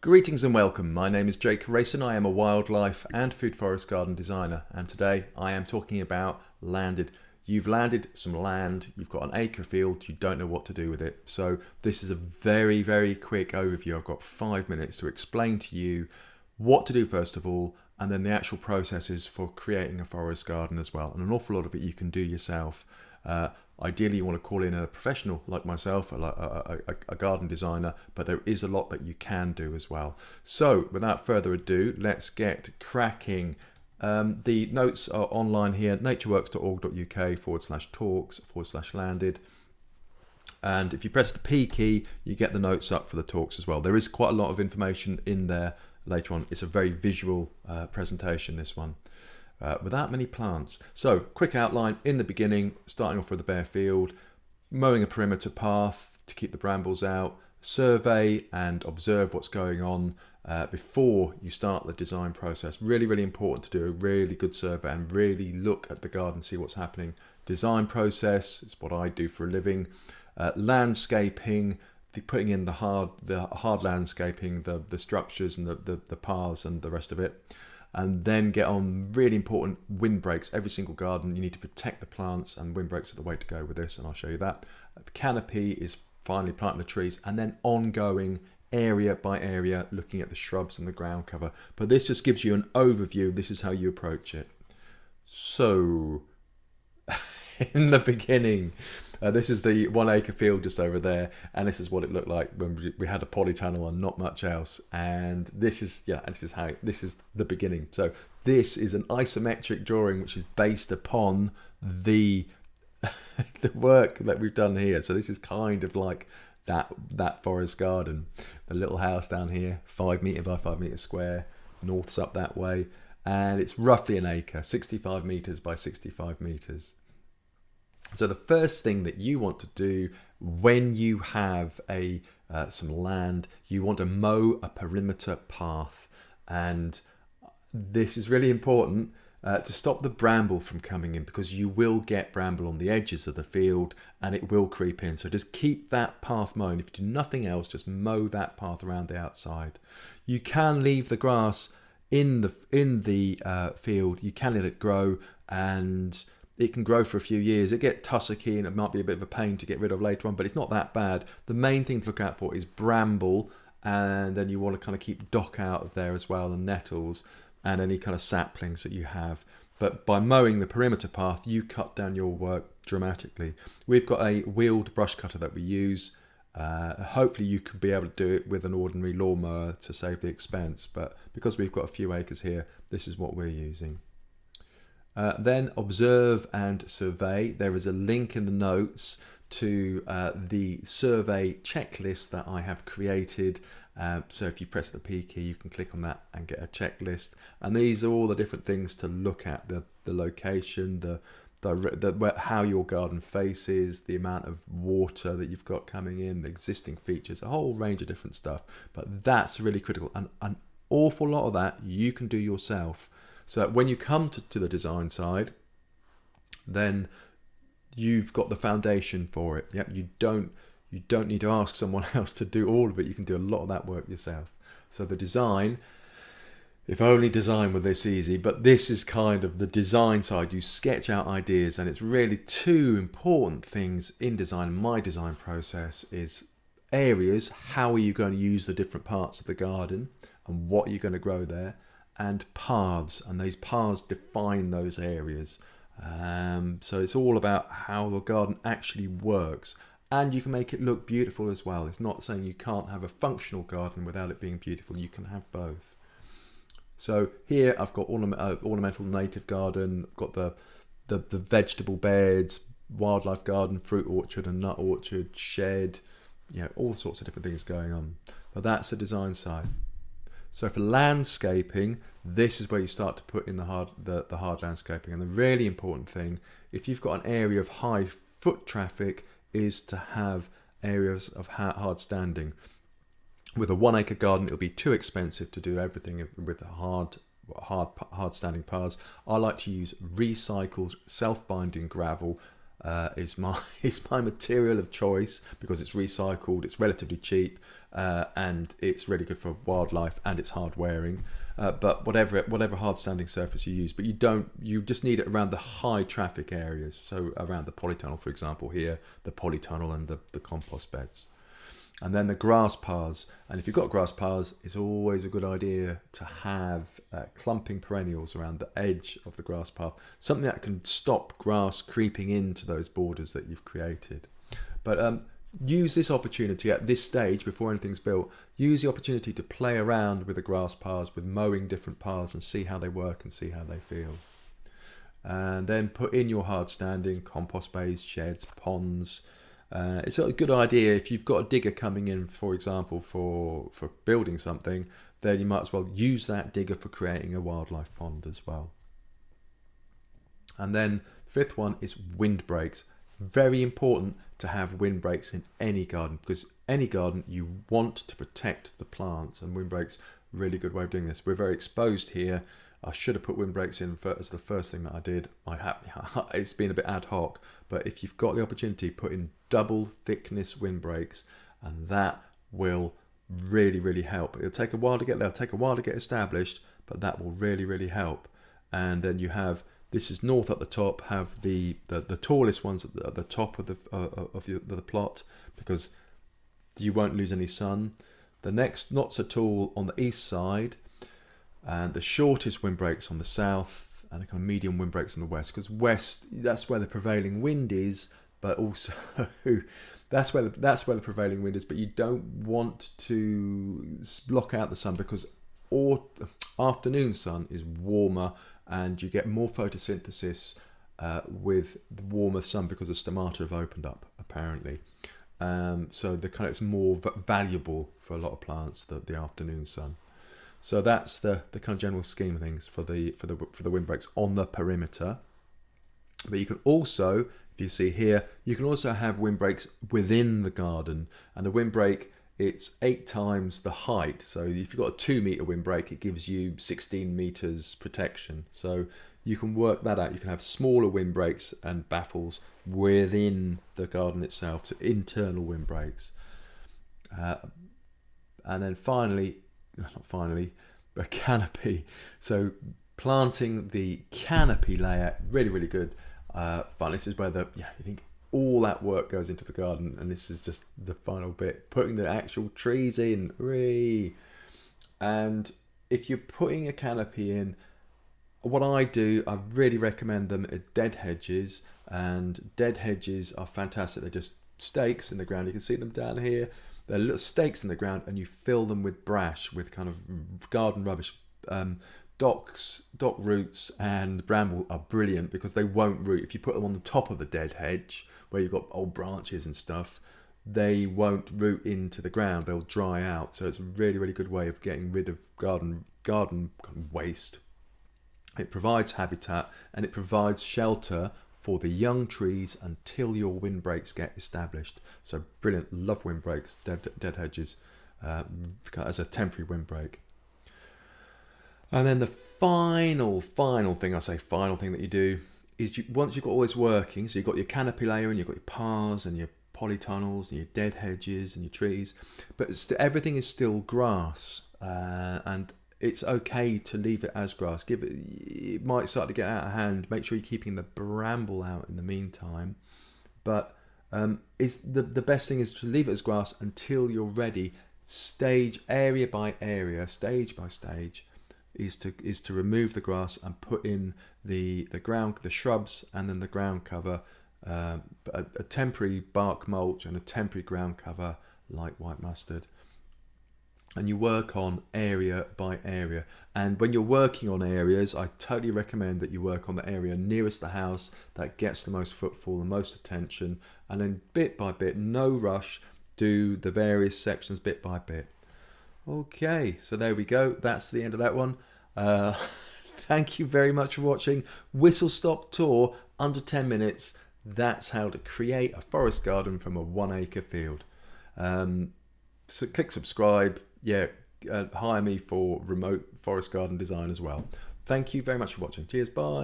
Greetings and welcome. My name is Jake Rayson. I am a wildlife and food forest garden designer, and today I am talking about landed. You've landed some land, you've got an acre field, you don't know what to do with it. So this is a very quick overview. I've got 5 minutes to explain to you what to do first of all, and then the actual processes for creating a forest garden as well. And an awful lot of it you can do yourself. Ideally you want to call in a professional like myself, a garden designer, but there is a lot that you can do as well. So without further ado, let's get cracking. The notes are online here, natureworks.org.uk/talks/landed. And if you press the P key, you get the notes up for the talks as well. There is quite a lot of information in there later on. It's a very visual presentation, this one. Without many plants. So, quick outline in the beginning, starting off with a bare field, mowing a perimeter path to keep the brambles out, survey and observe what's going on before you start the design process. Really important to do a really good survey and really look at the garden, see what's happening. Design process is what I do for a living. Landscaping, putting in the hard landscaping, the structures and the paths and the rest of it. And then get on really important windbreaks. Every single garden, you need to protect the plants, and windbreaks are the way to go with this, and I'll show you that. The canopy is finally planting the trees, and then ongoing area by area, looking at the shrubs and the ground cover. But this just gives you an overview. This is how you approach it. So, in the beginning, this is the 1 acre field just over there, and this is what it looked like when we had a polytunnel and not much else. And this is this is the beginning. So this is an isometric drawing which is based upon the the work that we've done here. So this is kind of like that forest garden. The little house down here, 5 metre by 5 metre square, north's up that way, and it's roughly an acre, 65 metres by 65 metres. So the first thing that you want to do when you have some land, you want to mow a perimeter path. And this is really important to stop the bramble from coming in, because you will get bramble on the edges of the field and it will creep in. So just keep that path mown. If you do nothing else, just mow that path around the outside. You can leave the grass in the field. You can let it grow, and it can grow for a few years. It gets tussocky and it might be a bit of a pain to get rid of later on, but it's not that bad. The main thing to look out for is bramble, and then you want to kind of keep dock out of there as well, and nettles and any kind of saplings that you have. But by mowing the perimeter path, you cut down your work dramatically. We've got a wheeled brush cutter that we use. Hopefully you could be able to do it with an ordinary lawnmower to save the expense, but because we've got a few acres here, this is what we're using. Then observe and survey. There is a link in the notes to the survey checklist that I have created. So if you press the P key, you can click on that and get a checklist. And these are all the different things to look at: the location, how your garden faces, the amount of water that you've got coming in, the existing features, a whole range of different stuff. But that's really critical, and an awful lot of that you can do yourself. So that when you come to the design side, then you've got the foundation for it. Yep, you don't need to ask someone else to do all of it. You can do a lot of that work yourself. So the design, if only design were this easy, but this is kind of the design side. You sketch out ideas, and it's really two important things in design. My design process is areas. How are you going to use the different parts of the garden, and what are you going to grow there? And paths, and these paths define those areas. So it's all about how the garden actually works, and you can make it look beautiful as well. It's not saying you can't have a functional garden without it being beautiful. You can have both. So here I've got ornamental native garden. I've got the vegetable beds, wildlife garden, fruit orchard and nut orchard, shed, all sorts of different things going on. But that's the design side. So for landscaping, this is where you start to put in the hard landscaping. And the really important thing, if you've got an area of high foot traffic, is to have areas of hard standing. With a 1 acre garden, it'll be too expensive to do everything with hard standing paths. I like to use recycled self-binding gravel is my is my material of choice because it's recycled, it's relatively cheap, and it's really good for wildlife, and it's hard wearing. But whatever hard standing surface you use, but you just need it around the high traffic areas. So around the polytunnel, for example, here the polytunnel and the compost beds. And then the grass paths. And if you've got grass paths, it's always a good idea to have clumping perennials around the edge of the grass path. Something that can stop grass creeping into those borders that you've created. But use this opportunity at this stage, before anything's built, use the opportunity to play around with the grass paths, with mowing different paths, and see how they work and see how they feel. And then put in your hard standing compost bays, sheds, ponds. It's a good idea if you've got a digger coming in, for example, for building something, then you might as well use that digger for creating a wildlife pond as well. And then the fifth one is windbreaks. Very important to have windbreaks in any garden, because any garden you want to protect the plants, and windbreaks really good way of doing this. We're very exposed here. I should have put windbreaks in as the first thing that I did. It's been a bit ad hoc, but if you've got the opportunity, put in double thickness windbreaks, and that will really help. It'll take a while to get there, it'll take a while to get established, but that will really help. And then you have, this is north at the top, have the tallest ones at the top of the plot, because you won't lose any sun. The next not so tall on the east side, and the shortest windbreaks on the south, and the kind of medium windbreaks on the west, because west, that's where the prevailing wind is, but also that's where the prevailing wind is. But you don't want to block out the sun, because afternoon sun is warmer, and you get more photosynthesis with the warmer sun, because the stomata have opened up apparently. So it's more valuable for a lot of plants, the afternoon sun. So that's the kind of general scheme of things for the windbreaks on the perimeter. But you can also, if you see here, you can also have windbreaks within the garden. And the windbreak, it's 8 times the height. So if you've got a 2 meter windbreak, it gives you 16 meters protection. So you can work that out. You can have smaller windbreaks and baffles within the garden itself, so internal windbreaks. And then a canopy. So planting the canopy layer, really good fun. This is where you think all that work goes into the garden, and this is just the final bit, putting the actual trees in. And if you're putting a canopy in, what I really recommend them are dead hedges, and dead hedges are fantastic. They're just stakes in the ground. You can see them down here. They're little stakes in the ground, and you fill them with brash, with kind of garden rubbish. Dock roots and bramble are brilliant because they won't root. If you put them on the top of a dead hedge where you've got old branches and stuff, they won't root into the ground. They'll dry out. So it's a really good way of getting rid of garden waste. It provides habitat, and it provides shelter for the young trees until your windbreaks get established. So brilliant, love windbreaks, dead hedges as a temporary windbreak. And then the final thing that you do is once you've got all this working, so you've got your canopy layer, and you've got your paths and your polytunnels and your dead hedges and your trees, but everything is still grass, and it's okay to leave it as grass. It might start to get out of hand. Make sure you're keeping the bramble out in the meantime. But the best thing is to leave it as grass until you're ready. Area by area, stage by stage, is to remove the grass and put in the shrubs, and then the ground cover, a temporary bark mulch and a temporary ground cover like white mustard. And you work on area by area. And when you're working on areas, I totally recommend that you work on the area nearest the house that gets the most footfall, the most attention. And then bit by bit, no rush, do the various sections bit by bit. Okay, so there we go. That's the end of that one. Thank you very much for watching. Whistle stop tour, under 10 minutes. That's how to create a forest garden from a 1 acre field. So click subscribe. Hire me for remote forest garden design as well. Thank you very much for watching. Cheers, bye.